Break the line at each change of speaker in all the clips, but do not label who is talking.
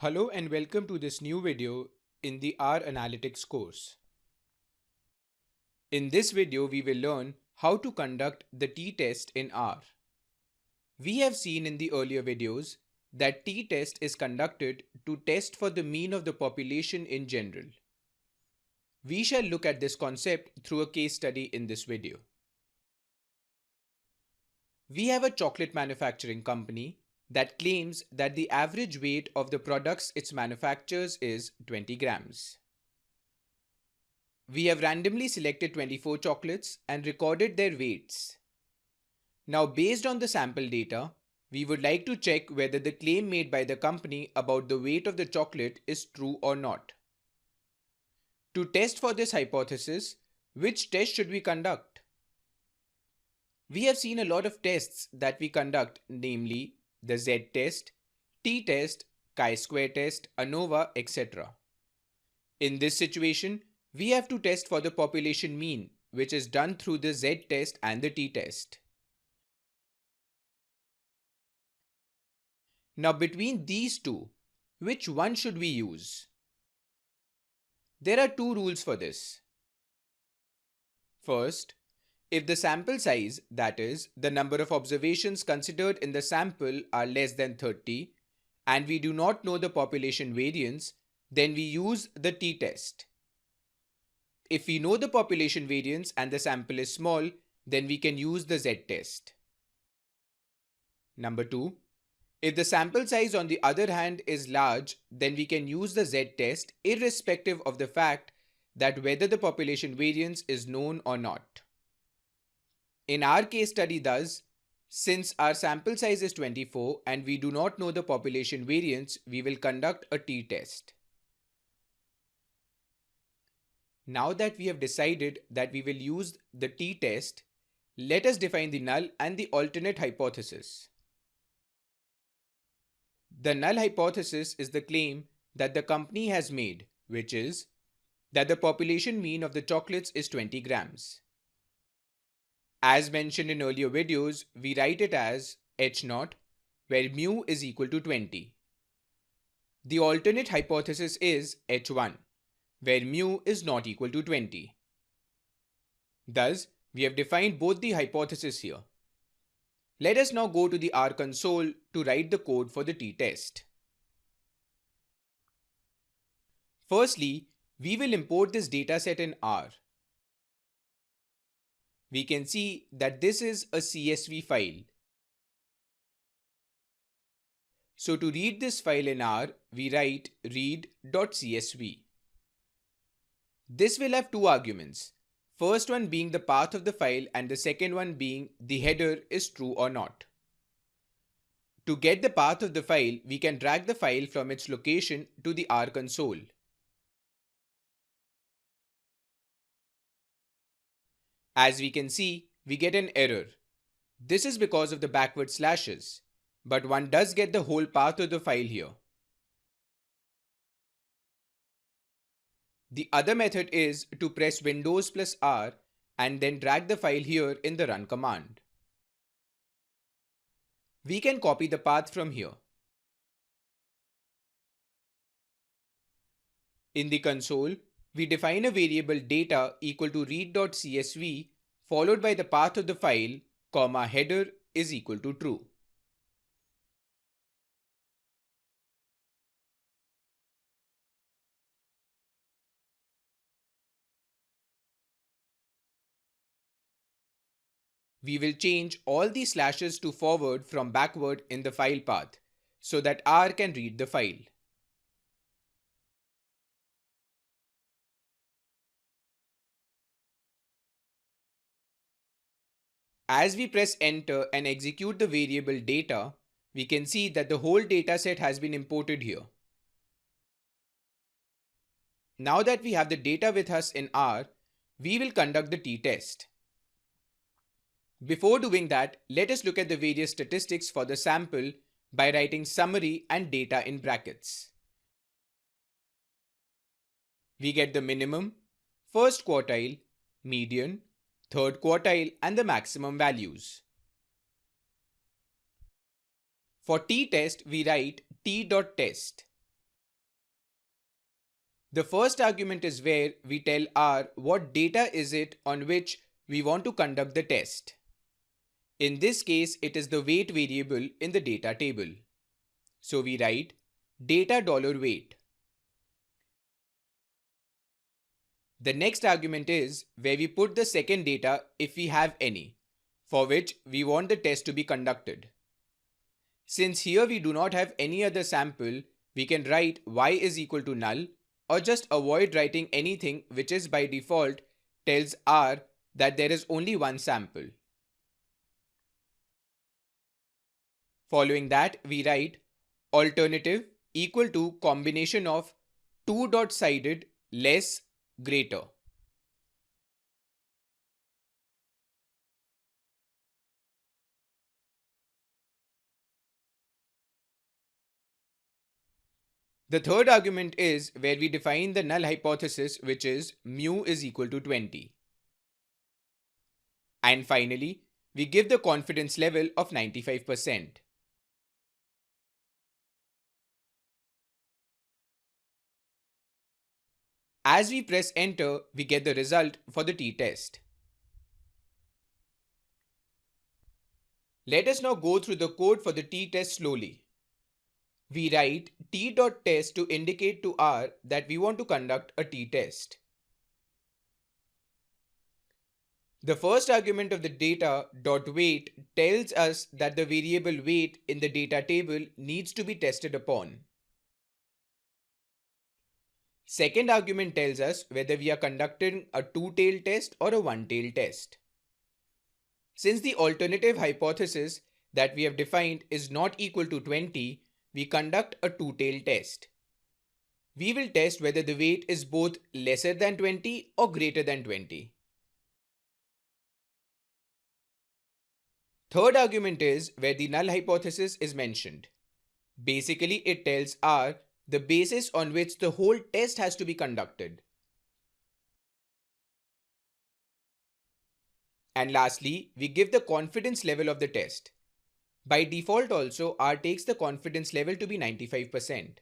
Hello and welcome to this new video in the R Analytics course. In this video, we will learn how to conduct the t-test in R. We have seen in the earlier videos that t-test is conducted to test for the mean of the population in general. We shall look at this concept through a case study in this video. We have a chocolate manufacturing company that claims that the average weight of the products it manufactures is 20 grams. We have randomly selected 24 chocolates and recorded their weights. Now, based on the sample data, we would like to check whether the claim made by the company about the weight of the chocolate is true or not. To test for this hypothesis, which test should we conduct? We have seen a lot of tests that we conduct, namely the z-test, t-test, chi-square test, ANOVA, etc. In this situation, we have to test for the population mean, which is done through the z-test and the t-test. Now, between these two, which one should we use? There are two rules for this. First, if the sample size, that is, the number of observations considered in the sample are less than 30, and we do not know the population variance, then we use the t-test. If we know the population variance and the sample is small, then we can use the z-test. Number 2. If the sample size on the other hand is large, then we can use the z-test irrespective of the fact that whether the population variance is known or not. In our case study thus, since our sample size is 24 and we do not know the population variance, we will conduct a t-test. Now that we have decided that we will use the t-test, let us define the null and the alternate hypothesis. The null hypothesis is the claim that the company has made, which is that the population mean of the chocolates is 20 grams. As mentioned in earlier videos, we write it as h0, where mu is equal to 20. The alternate hypothesis is h1, where mu is not equal to 20. Thus, we have defined both the hypotheses here. Let us now go to the R console to write the code for the t-test. Firstly, we will import this dataset in R. We can see that this is a CSV file. So to read this file in R, we write read.csv. This will have two arguments. First one being the path of the file and the second one being the header is true or not. To get the path of the file, we can drag the file from its location to the R console. As we can see, we get an error. This is because of the backward slashes, but one does get the whole path of the file here. The other method is to press Windows plus R and then drag the file here in the run command. We can copy the path from here. In the console, we define a variable data equal to read.csv followed by the path of the file, comma header is equal to true. We will change all the slashes to forward from backward in the file path so that R can read the file. As we press enter and execute the variable data, we can see that the whole dataset has been imported here. Now that we have the data with us in R, we will conduct the t-test. Before doing that, let us look at the various statistics for the sample by writing summary and data in brackets. We get the minimum, first quartile, median, third quartile and the maximum values. For t-test, we write t.test. The first argument is where we tell R what data is it on which we want to conduct the test. In this case, it is the weight variable in the data table. So we write data$weight. The next argument is where we put the second data if we have any, for which we want the test to be conducted. Since here we do not have any other sample, we can write y is equal to null, or just avoid writing anything which is by default tells R that there is only one sample. Following that, we write alternative equal to combination of two-sided less greater. The third argument is where we define the null hypothesis, which is mu is equal to 20. And finally, we give the confidence level of 95%. As we press enter, we get the result for the t-test. Let us now go through the code for the t-test slowly. We write t.test to indicate to R that we want to conduct a t-test. The first argument of the data.weight tells us that the variable weight in the data table needs to be tested upon. Second argument tells us whether we are conducting a two-tailed test or a one-tailed test. Since the alternative hypothesis that we have defined is not equal to 20, we conduct a two-tailed test. We will test whether the weight is both lesser than 20 or greater than 20. Third argument is where the null hypothesis is mentioned. Basically, it tells R the basis on which the whole test has to be conducted. And lastly, we give the confidence level of the test. By default also, R takes the confidence level to be 95%.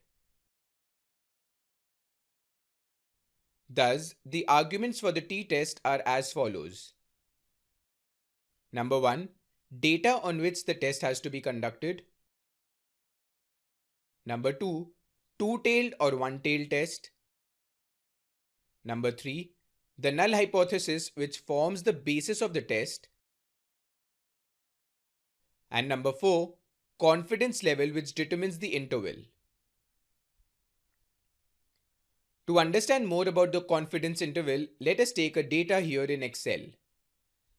Thus, the arguments for the t-test are as follows. Number 1. Data on which the test has to be conducted. Number 2. Two-tailed or one-tailed test. Number 3. The null hypothesis which forms the basis of the test. And number 4. Confidence level which determines the interval. To understand more about the confidence interval, let us take a data here in Excel.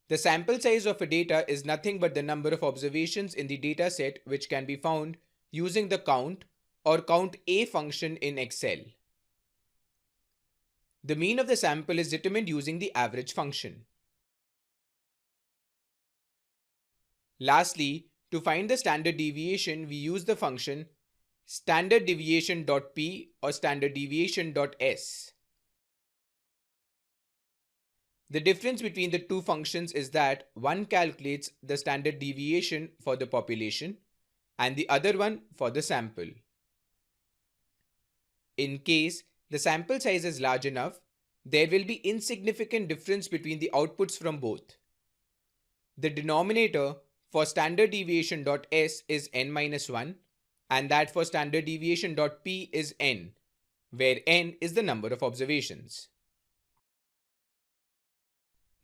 The sample size of a data is nothing but the number of observations in the data set which can be found using the count or count A function in Excel. The mean of the sample is determined using the average function. Lastly, to find the standard deviation, we use the function standard deviation.p or standard deviation.s. The difference between the two functions is that one calculates the standard deviation for the population and the other one for the sample. In case the sample size is large enough, there will be insignificant difference between the outputs from both. The denominator for standard deviation.s is n-1 and that for standard deviation.p is n, where n is the number of observations.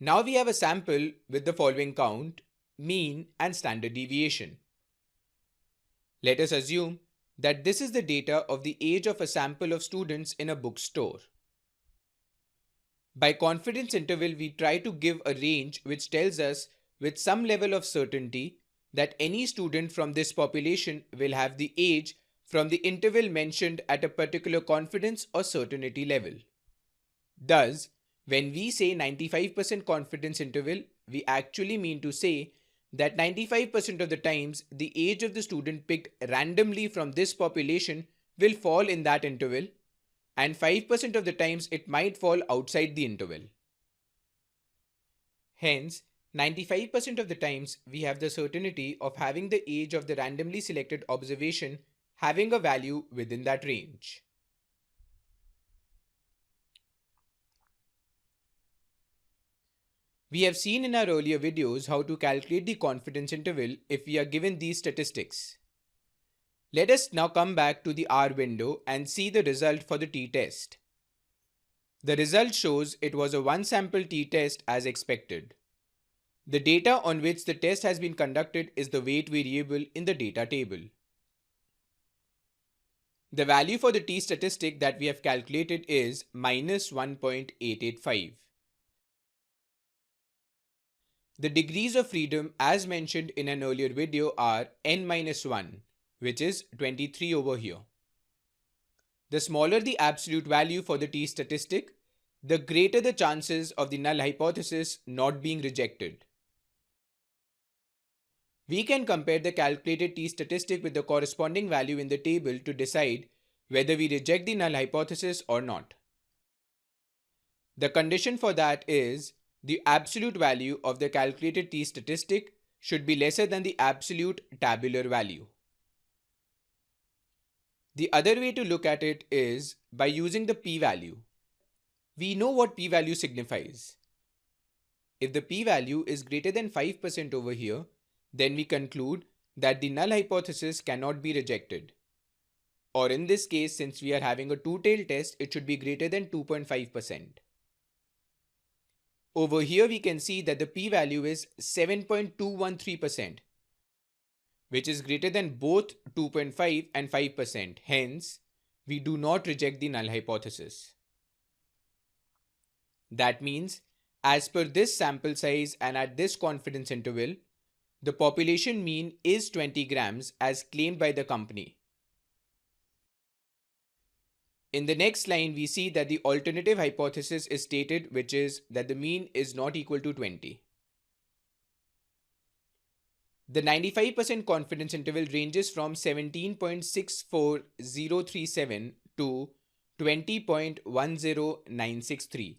Now we have a sample with the following count, mean and standard deviation. Let us assume that this is the data of the age of a sample of students in a bookstore. By confidence interval, we try to give a range which tells us with some level of certainty that any student from this population will have the age from the interval mentioned at a particular confidence or certainty level. Thus, when we say 95% confidence interval, we actually mean to say that 95% of the times the age of the student picked randomly from this population will fall in that interval, and 5% of the times it might fall outside the interval. Hence, 95% of the times we have the certainty of having the age of the randomly selected observation having a value within that range. We have seen in our earlier videos how to calculate the confidence interval if we are given these statistics. Let us now come back to the R window and see the result for the t-test. The result shows it was a one-sample t-test as expected. The data on which the test has been conducted is the weight variable in the data table. The value for the t-statistic that we have calculated is minus 1.885. The degrees of freedom as mentioned in an earlier video are n-1, which is 23 over here. The smaller the absolute value for the t-statistic, the greater the chances of the null hypothesis not being rejected. We can compare the calculated t-statistic with the corresponding value in the table to decide whether we reject the null hypothesis or not. The condition for that is the absolute value of the calculated t-statistic should be lesser than the absolute tabular value. The other way to look at it is by using the p-value. We know what p-value signifies. If the p-value is greater than 5% over here, then we conclude that the null hypothesis cannot be rejected. Or in this case, since we are having a two-tailed test, it should be greater than 2.5%. Over here we can see that the p-value is 7.213%, which is greater than both 2.5 and 5%. Hence, we do not reject the null hypothesis. That means, as per this sample size and at this confidence interval, the population mean is 20 grams as claimed by the company. In the next line, we see that the alternative hypothesis is stated, which is that the mean is not equal to 20. The 95% confidence interval ranges from 17.64037 to 20.10963,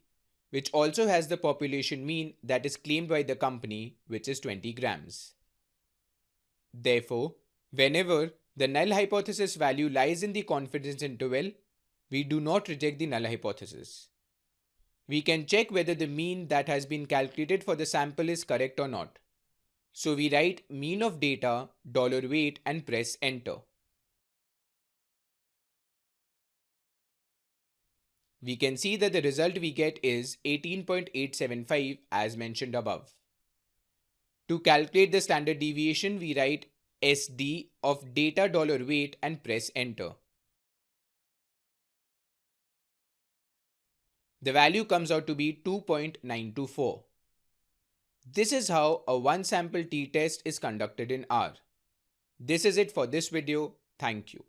which also has the population mean that is claimed by the company, which is 20 grams. Therefore, whenever the null hypothesis value lies in the confidence interval, we do not reject the null hypothesis. We can check whether the mean that has been calculated for the sample is correct or not. So we write mean of data, $weight and press enter. We can see that the result we get is 18.875 as mentioned above. To calculate the standard deviation, we write SD of data $weight and press enter. The value comes out to be 2.924. This is how a one-sample t-test is conducted in R. This is it for this video. Thank you.